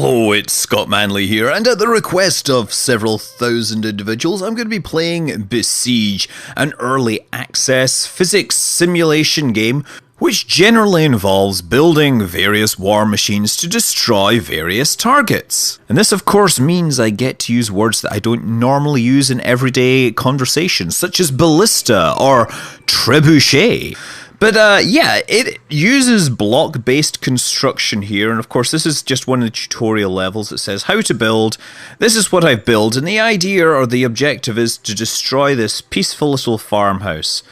Hello, it's Scott Manley here, and at the request of several thousand individuals, I'm going to be playing Besiege, an early access physics simulation game which generally involves building various war machines to destroy various targets. And this of course means I get to use words that I don't normally use in everyday conversations, such as ballista or trebuchet. But yeah, it uses block-based construction here, and of course this is just one of the tutorial levels that says how to build. This is what I've built, and the idea or the objective is to destroy this peaceful little farmhouse.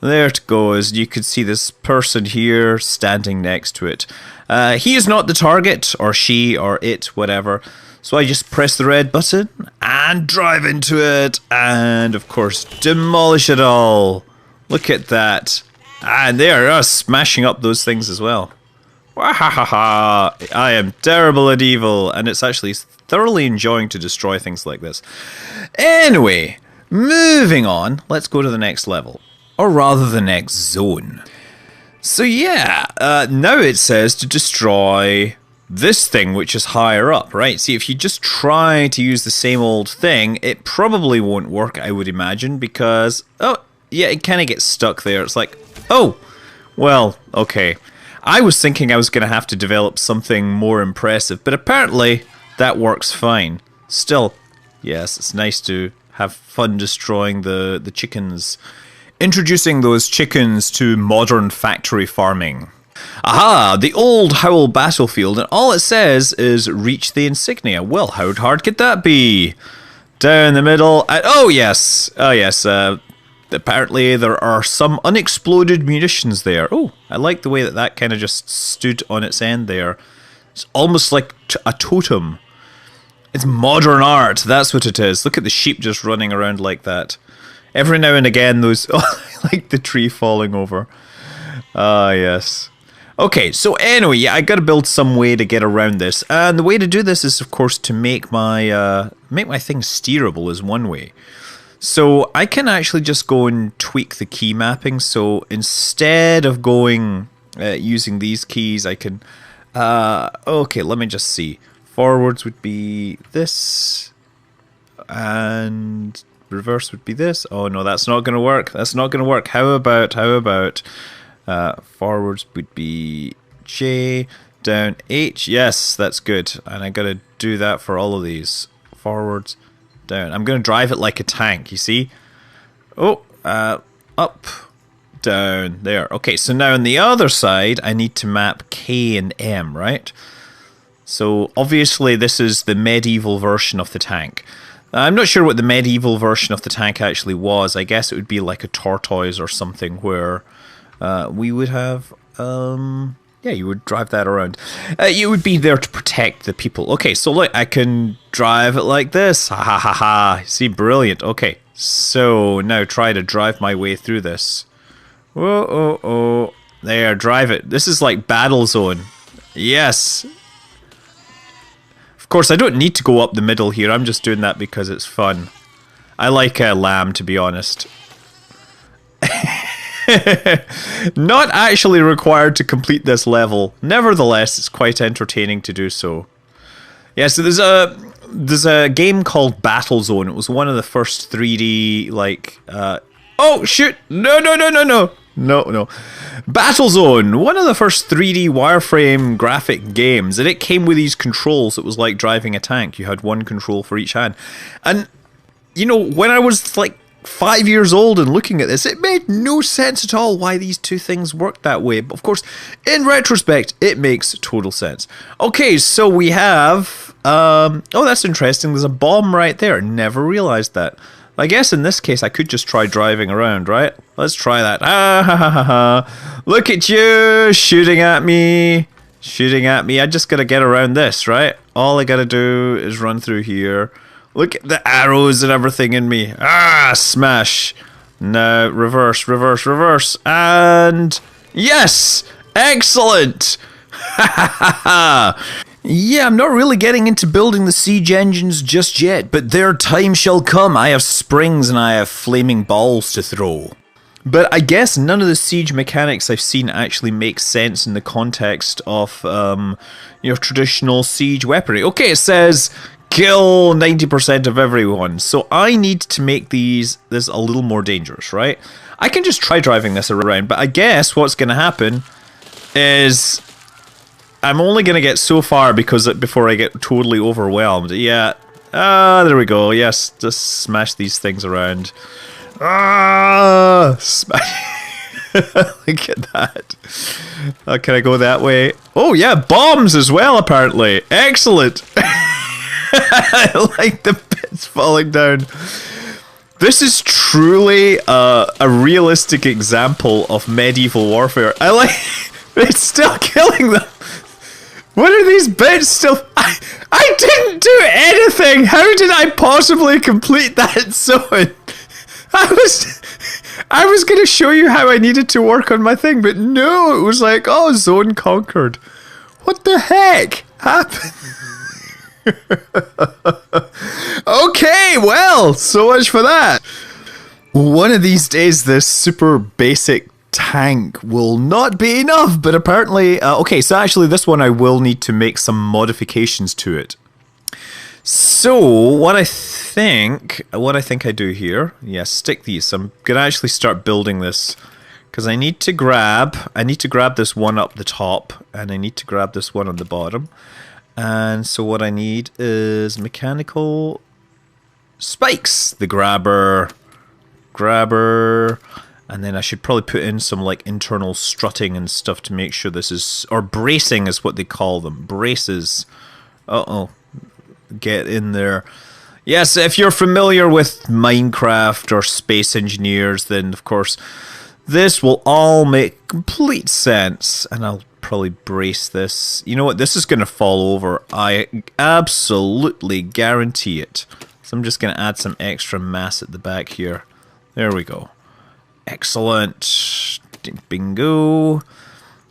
There it goes. You can see this person here standing next to it. He is not the target, or she, or it, whatever. So I just press the red button and drive into it, and of course demolish it all. Look at that. And they are smashing up those things as well. Wahahaha! I am terrible at evil, and it's actually thoroughly enjoying to destroy things like this. Anyway, moving on, let's go to the next level. Or rather, the next zone. So yeah, now it says to destroy this thing which is higher up, right? See, if you just try to use the same old thing, it probably won't work, I would imagine, because, oh, yeah, it kind of gets stuck there. It's like, oh, well, okay. I was thinking I was going to have to develop something more impressive, but apparently that works fine. Still, yes, it's nice to have fun destroying the chickens. Introducing those chickens to modern factory farming. Aha, the old Howl battlefield, and all it says is reach the insignia. Well, how hard could that be? Down the middle, and oh yes, apparently there are some unexploded munitions there. Oh, I like the way that kind of just stood on its end there. It's almost like a totem. It's modern art, that's what it is. Look at the sheep just running around like that. Every now and again those, like the tree falling over. Ah, yes. Okay, so anyway, yeah, I gotta build some way to get around this. And the way to do this is, of course, to make my thing steerable is one way. So I can actually just go and tweak the key mapping. So instead of going using these keys, I can... okay, let me just see. Forwards would be this. And reverse would be this. Oh no, that's not going to work. That's not going to work. How about... forwards would be J, down H. Yes, that's good. And I got to do that for all of these. Forwards, down. I'm going to drive it like a tank, you see? Oh, up, down, there. Okay, so now on the other side, I need to map K and M, right? So obviously this is the medieval version of the tank. I'm not sure what the medieval version of the tank actually was. I guess it would be like a tortoise or something where we would have... yeah, you would drive that around. You would be there to protect the people. Okay, so look, I can drive it like this. Ha ha ha ha. See, brilliant. Okay, so now try to drive my way through this. Whoa, oh, oh. There, drive it. This is like Battle Zone. Yes. Of course, I don't need to go up the middle here. I'm just doing that because it's fun. I like lamb, to be honest. Not actually required to complete this level. Nevertheless, it's quite entertaining to do so. Yeah, so there's a game called Battle Zone. It was one of the first 3D like oh shoot! No. Battle Zone, one of the first 3D wireframe graphic games, and it came with these controls. It was like driving a tank. You had one control for each hand. And you know, when I was like 5 years old and looking at this, it made no sense at all why these two things worked that way. But of course, in retrospect, it makes total sense. Okay, so we have... oh, that's interesting. There's a bomb right there. Never realized that. I guess in this case, I could just try driving around, right? Let's try that. Ah, ha, ha, ha, ha. Look at you shooting at me. Shooting at me. I just gotta get around this, right? All I gotta do is run through here. Look at the arrows and everything in me. Ah, smash. No, reverse, reverse, reverse. And yes! Excellent! Ha ha ha ha! Yeah, I'm not really getting into building the siege engines just yet, but their time shall come. I have springs and I have flaming balls to throw. But I guess none of the siege mechanics I've seen actually make sense in the context of your traditional siege weaponry. Okay, it says kill 90% of everyone. So I need to make this a little more dangerous, right? I can just try driving this around, but I guess what's going to happen is I'm only going to get so far before I get totally overwhelmed. Yeah. There we go. Yes, just smash these things around. Smash. Look at that. Can I go that way? Oh yeah, bombs as well apparently. Excellent. I like the bits falling down. This is truly a realistic example of medieval warfare. I like it's still killing them. What are these bits still? I didn't do anything. How did I possibly complete that zone? I was going to show you how I needed to work on my thing, but no, it was like, oh, zone conquered. What the heck happened? Okay, well, so much for that. One of these days, this super basic tank will not be enough, but apparently, okay, so actually this one I will need to make some modifications to it. So, what I think I do here, yes, stick these. I'm gonna actually start building this because I need to grab this one up the top, and I need to grab this one on the bottom. And so what I need is mechanical spikes. The grabber, and then I should probably put in some like internal strutting and stuff to make sure this is, or bracing is what they call them, braces. Uh-oh. Get in there. Yes, if you're familiar with Minecraft or Space Engineers, then of course this will all make complete sense. And I'll probably brace this. You know what? This is going to fall over. I absolutely guarantee it. So I'm just going to add some extra mass at the back here. There we go. Excellent. Bingo.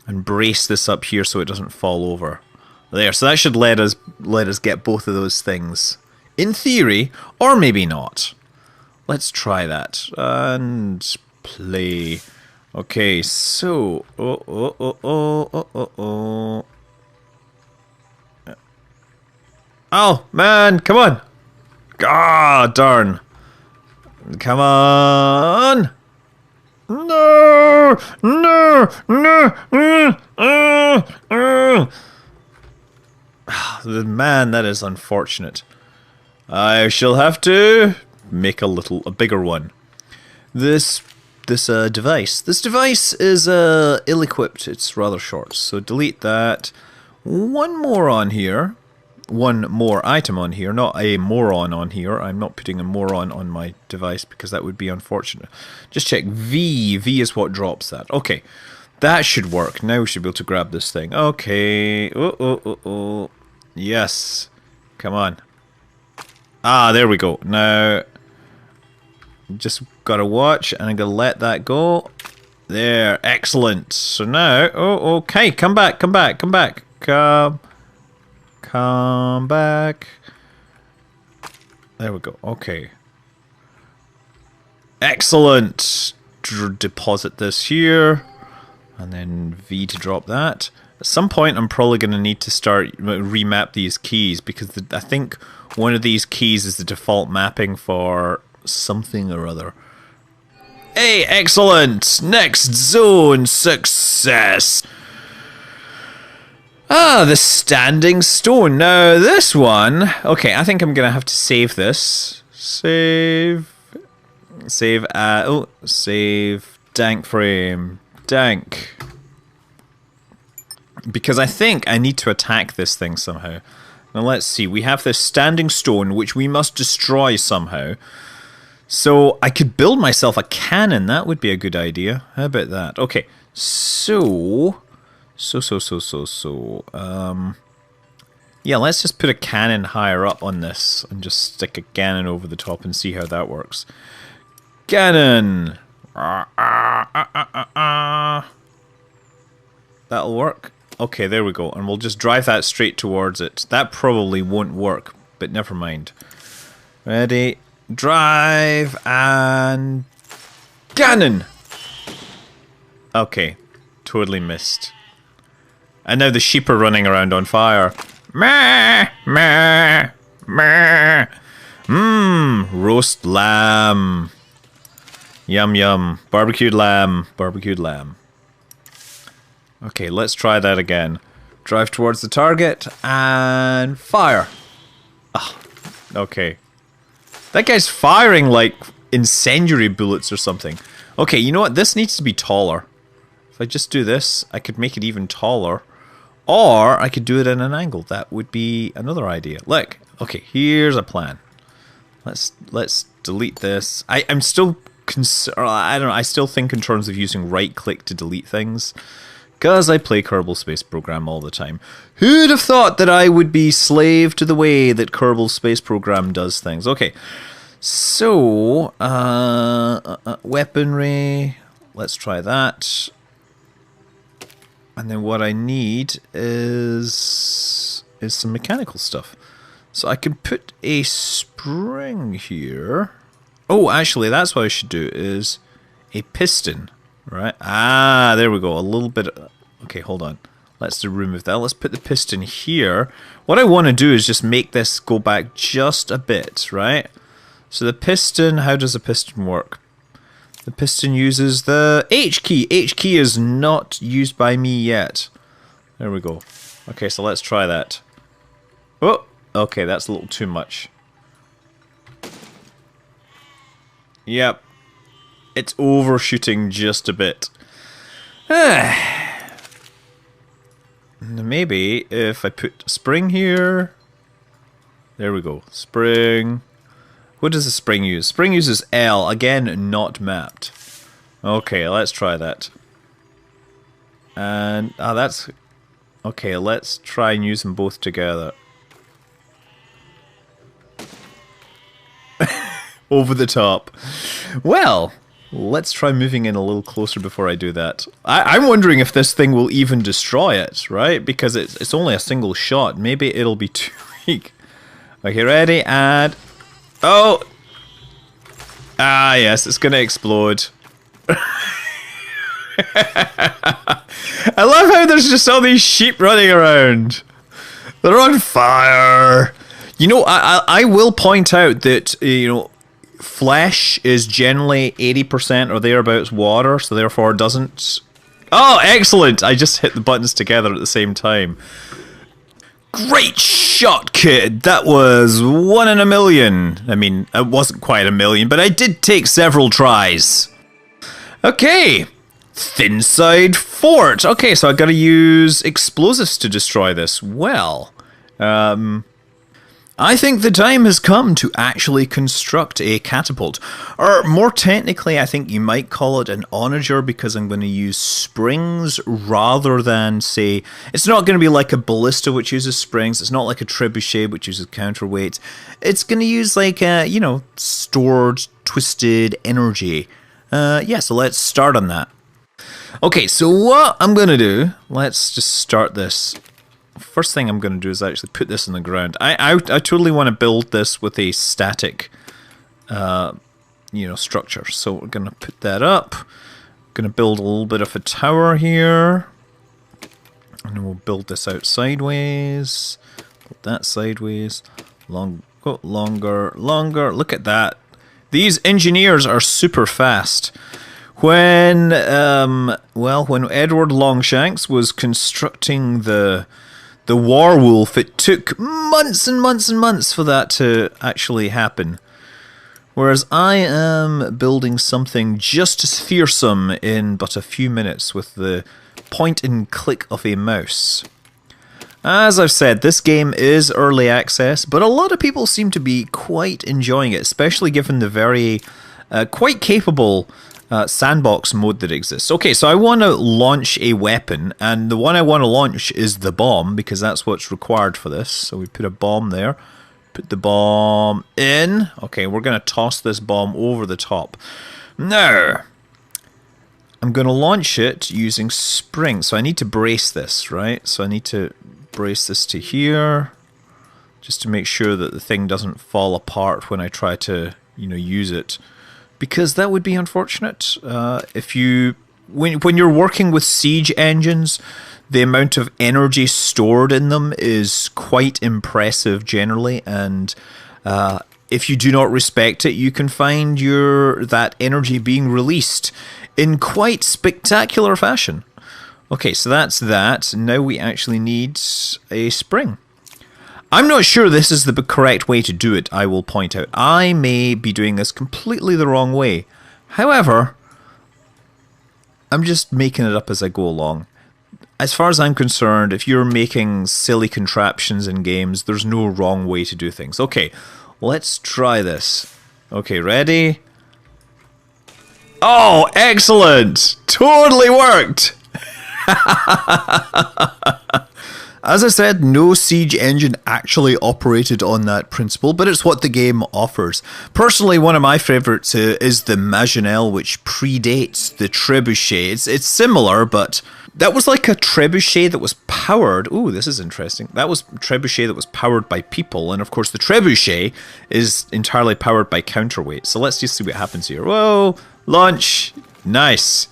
And brace this up here so it doesn't fall over. There, so that should let us get both of those things. In theory, or maybe not. Let's try that. And play. Okay, so... Oh, man, come on! Ah, darn. Come on! No! Man, that is unfortunate. I shall have to make a bigger one. This device is ill-equipped. It's rather short, so delete that. One more on here. One more item on here, not a moron on here. I'm not putting a moron on my device because that would be unfortunate. Just check V. V is what drops that. Okay, that should work. Now we should be able to grab this thing. Okay. Oh. Yes. Come on. Ah, there we go. Now, just gotta watch, and I'm gonna let that go. There. Excellent. So now, okay. Come back. Come back. There we go. Okay. Excellent. Deposit this here. And then V to drop that. At some point I'm probably going to need to start remap these keys because I think one of these keys is the default mapping for something or other. Hey, excellent! Next zone success! Ah, the standing stone. Now this one... Okay, I think I'm going to have to save this. Save dank frame. Dank. Because I think I need to attack this thing somehow. Now let's see. We have this standing stone which we must destroy somehow. So I could build myself a cannon. That would be a good idea. How about that? Okay. Yeah, let's just put a cannon higher up on this and just stick a cannon over the top and see how that works. Cannon! That'll work. Okay, there we go. And we'll just drive that straight towards it. That probably won't work, but never mind. Ready, drive, and cannon! Okay, totally missed. And now the sheep are running around on fire. Meh, meh, meh. Mmm, roast lamb. Yum yum. Barbecued lamb. Barbecued lamb. Okay, let's try that again. Drive towards the target and fire. Oh, okay. That guy's firing like incendiary bullets or something. Okay, you know what? This needs to be taller. If I just do this, I could make it even taller. Or I could do it at an angle. That would be another idea. Look, okay, here's a plan. Let's delete this. I'm still I don't know. I still think in terms of using right click to delete things, because I play Kerbal Space Program all the time. Who'd have thought that I would be slave to the way that Kerbal Space Program does things? Okay, so weaponry. Let's try that. And then what I need is some mechanical stuff. So I can put a spring here. Oh, actually, that's what I should do, is a piston, right? Ah, there we go. A little bit. Okay, hold on. Let's remove that. Let's put the piston here. What I want to do is just make this go back just a bit, right? So the piston, how does a piston work? The piston uses the H key. H key is not used by me yet. There we go. Okay, so let's try that. Oh, okay, that's a little too much. Yep. It's overshooting just a bit. Maybe if I put a spring here. There we go. Spring. What does the spring use? Spring uses L. Again, not mapped. Okay, let's try that. And, that's... Okay, let's try and use them both together. Over the top. Well, let's try moving in a little closer before I do that. I'm wondering if this thing will even destroy it, right? Because it's only a single shot. Maybe it'll be too weak. Okay, ready, and... Oh! Ah, yes, it's gonna explode. I love how there's just all these sheep running around. They're on fire. You know, I will point out that, you know, flesh is generally 80% or thereabouts water, so therefore doesn't... Oh, excellent! I just hit the buttons together at the same time. Great shot, kid! That was 1 in a million. I mean, it wasn't quite a million, but I did take several tries. Okay. Thinside Fort. Okay, so I gotta use explosives to destroy this. Well, I think the time has come to actually construct a catapult. Or more technically, I think you might call it an onager, because I'm going to use springs rather than, say... It's not going to be like a ballista which uses springs. It's not like a trebuchet which uses counterweight. It's going to use like, you know, stored, twisted energy. Yeah, so let's start on that. Okay, so what I'm going to do... Let's just start this. First thing I'm going to do is actually put this in the ground. I totally want to build this with a static, you know, structure. So we're going to put that up. Going to build a little bit of a tower here. And then we'll build this out sideways. Build that sideways. Longer. Look at that. These engineers are super fast. When, well, when Edward Longshanks was constructing the Warwolf, it took months and months and months for that to actually happen. Whereas I am building something just as fearsome in but a few minutes with the point and click of a mouse. As I've said, this game is early access, but a lot of people seem to be quite enjoying it, especially given the very quite capable sandbox mode that exists. Okay, so I want to launch a weapon, and the one I want to launch is the bomb, because that's what's required for this. So we put a bomb there, put the bomb in. Okay, we're going to toss this bomb over the top. Now, I'm going to launch it using springs. So I need to brace this, right? So I need to brace this to here, just to make sure that the thing doesn't fall apart when I try to, you know, use it. Because that would be unfortunate if you when you're working with siege engines, the amount of energy stored in them is quite impressive generally, and if you do not respect it, you can find that energy being released in quite spectacular fashion. Okay, so that's that. Now we actually need a spring. I'm not sure this is the correct way to do it, I will point out. I may be doing this completely the wrong way. However, I'm just making it up as I go along. As far as I'm concerned, if you're making silly contraptions in games, there's no wrong way to do things. Okay, let's try this. Okay, ready? Oh, excellent! Totally worked! As I said, no siege engine actually operated on that principle, but it's what the game offers. Personally, one of my favourites is the Maginelle, which predates the Trebuchet. It's similar, but that was like a Trebuchet that was powered... Ooh, this is interesting. That was a Trebuchet that was powered by people, and of course the Trebuchet is entirely powered by counterweight. So let's just see what happens here. Whoa! Launch! Nice!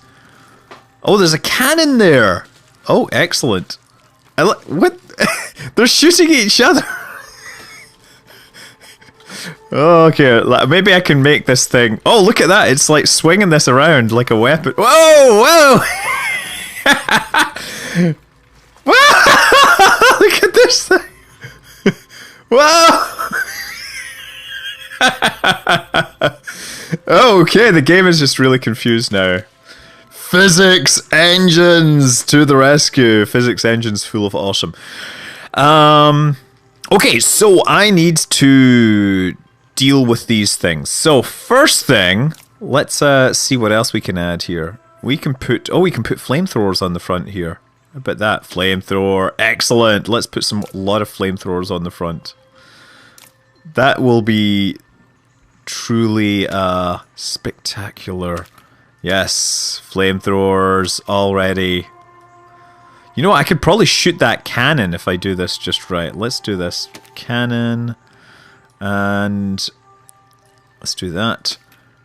Oh, there's a cannon there! Oh, excellent. What? They're shooting each other! Okay, maybe I can make this thing... Oh, look at that! It's like swinging this around like a weapon. Whoa! Whoa! Whoa! Look at this thing! Whoa! Okay, the game is just really confused now. Physics engines to the rescue. Physics engines full of awesome. Okay, so I need to deal with these things. So first thing, let's see what else we can add here. We can put flamethrowers on the front here. How about that? Flamethrower. Excellent. Let's put a lot of flamethrowers on the front. That will be truly spectacular. Yes, flamethrowers already. You know what? I could probably shoot that cannon if I do this just right. Let's do this. Cannon. And let's do that.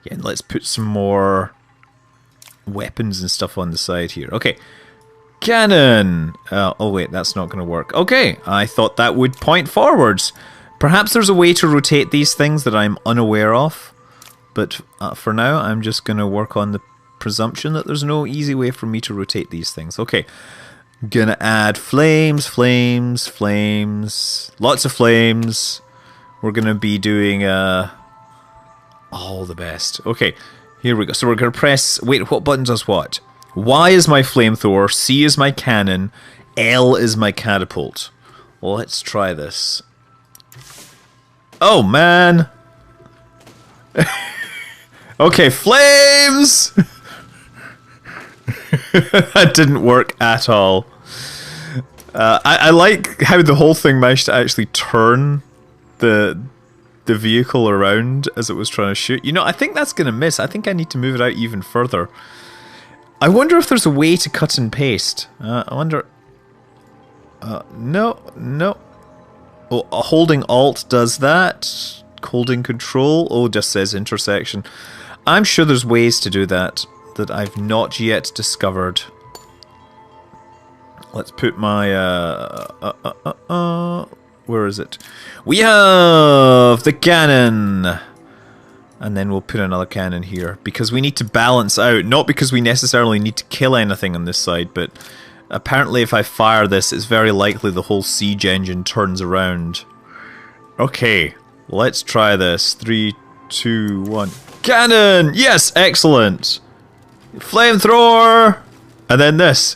Yeah, and let's put some more weapons and stuff on the side here. Okay. Cannon! Oh wait, that's not going to work. Okay, I thought that would point forwards. Perhaps there's a way to rotate these things that I'm unaware of. But for now, I'm just going to work on the presumption that there's no easy way for me to rotate these things. Okay, gonna add flames, flames, flames. Lots of flames. We're going to be doing all the best. Okay, here we go. So we're going to press... Wait, what button does what? Y is my flamethrower, C is my cannon, L is my catapult. Well, let's try this. Oh, man! Okay, flames! That didn't work at all. I like how the whole thing managed to actually turn the vehicle around as it was trying to shoot. You know, I think that's going to miss. I think I need to move it out even further. I wonder if there's a way to cut and paste. I wonder... no, no. Oh, holding Alt does that. Holding Control, oh, just says intersection. I'm sure there's ways to do that I've not yet discovered. Let's put my, where is it? We have the cannon! And then we'll put another cannon here, because we need to balance out, not because we necessarily need to kill anything on this side, but apparently if I fire this, it's very likely the whole siege engine turns around. Okay. Let's try this. 3, 2, 1. Cannon! Yes, excellent! Flamethrower! And then this.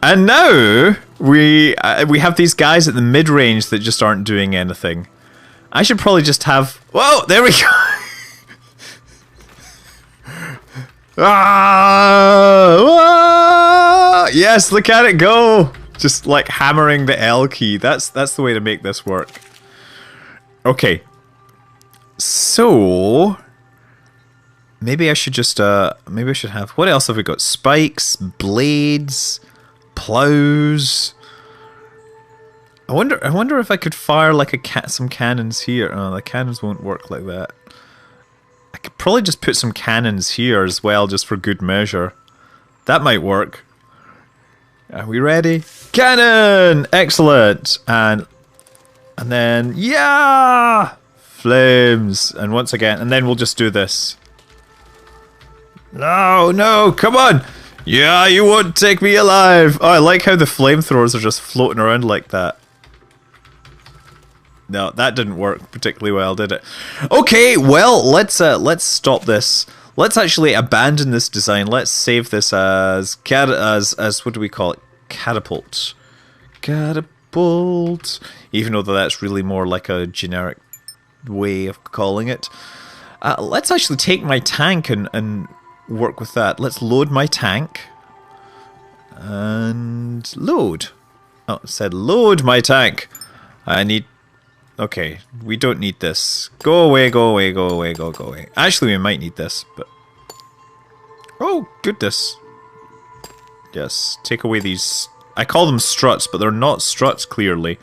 And now we have these guys at the mid-range that just aren't doing anything. I should probably just have... Whoa! There we go! Ah! Yes, look at it go! Just like hammering the L key. That's the way to make this work. Okay. So maybe I should just maybe I should have, what else have we got? Spikes, blades, plows. I wonder if I could fire like some cannons here. Oh, the cannons won't work like that. I could probably just put some cannons here as well, just for good measure. That might work. Are we ready? Cannon! Excellent! And then, yeah! Flames! And once again, and then we'll just do this. No, no, come on! Yeah, you won't take me alive! Oh, I like how the flamethrowers are just floating around like that. No, that didn't work particularly well, did it? Okay, well, let's stop this. Let's actually abandon this design. Let's save this as what do we call it? Catapult. Catapult. Even though that's really more like a generic way of calling it. Let's actually take my tank and work with that. Let's load my tank. And load. Oh, it said load my tank. I need... Okay, we don't need this. Go away, go away, go away, go away. Actually, we might need this, but... Oh, goodness. Yes, take away these... I call them struts, but they're not struts, clearly.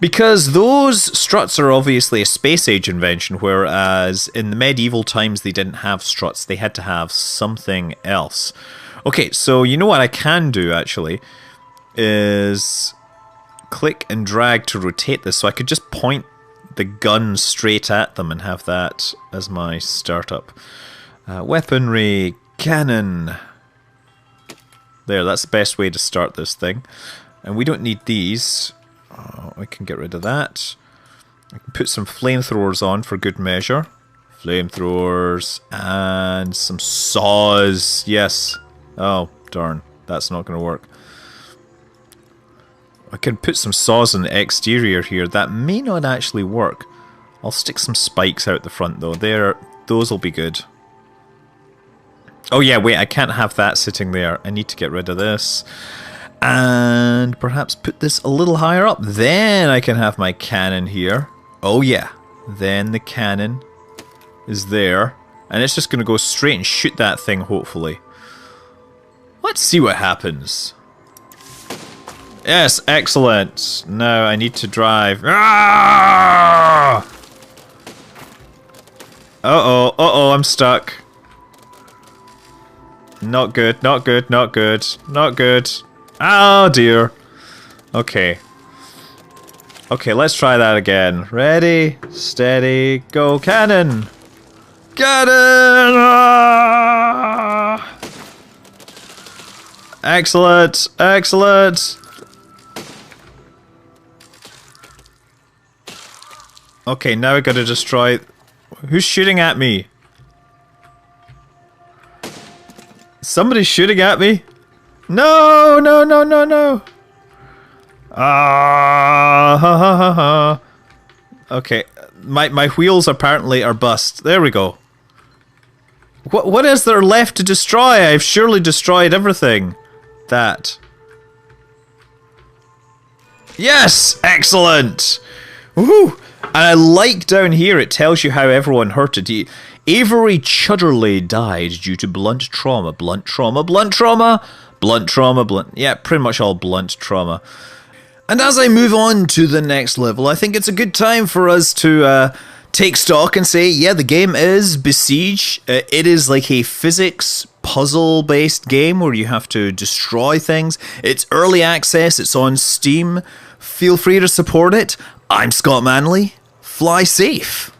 Because those struts are obviously a space age invention, whereas in the medieval times they didn't have struts. They had to have something else. Okay, so you know what I can do, actually, is... click and drag to rotate this, so I could just point the gun straight at them and have that as my startup. Weaponry, cannon. There, that's the best way to start this thing. And we don't need these. Oh, I can get rid of that. I can put some flamethrowers on for good measure. Flamethrowers and some saws. Yes. Oh, darn. That's not going to work. I can put some saws on the exterior here. That may not actually work. I'll stick some spikes out the front though. Those will be good. Oh yeah, wait, I can't have that sitting there. I need to get rid of this. And perhaps put this a little higher up. Then I can have my cannon here. Oh yeah. Then the cannon is there. And it's just going to go straight and shoot that thing, hopefully. Let's see what happens. Yes, excellent. Now I need to drive. Ah! Uh-oh, I'm stuck. Not good, not good, not good, not good. Oh dear. Okay. Okay, let's try that again. Ready, steady, go, cannon! Cannon! Ah! Excellent, excellent. Okay, now I gotta destroy... Who's shooting at me? Somebody's shooting at me? No, no, no, no, no. Ah, ha, ha, ha, ha. Okay, my wheels apparently are bust. There we go. What is there left to destroy? I've surely destroyed everything. That. Yes! Excellent! Woohoo! And I like down here, it tells you how everyone hurted. Avery Chudderley died due to blunt trauma. Blunt trauma, blunt trauma, blunt trauma, blunt... Yeah, pretty much all blunt trauma. And as I move on to the next level, I think it's a good time for us to take stock and say, yeah, the game is Besiege. It is like a physics puzzle-based game where you have to destroy things. It's early access, it's on Steam. Feel free to support it. I'm Scott Manley. Fly safe.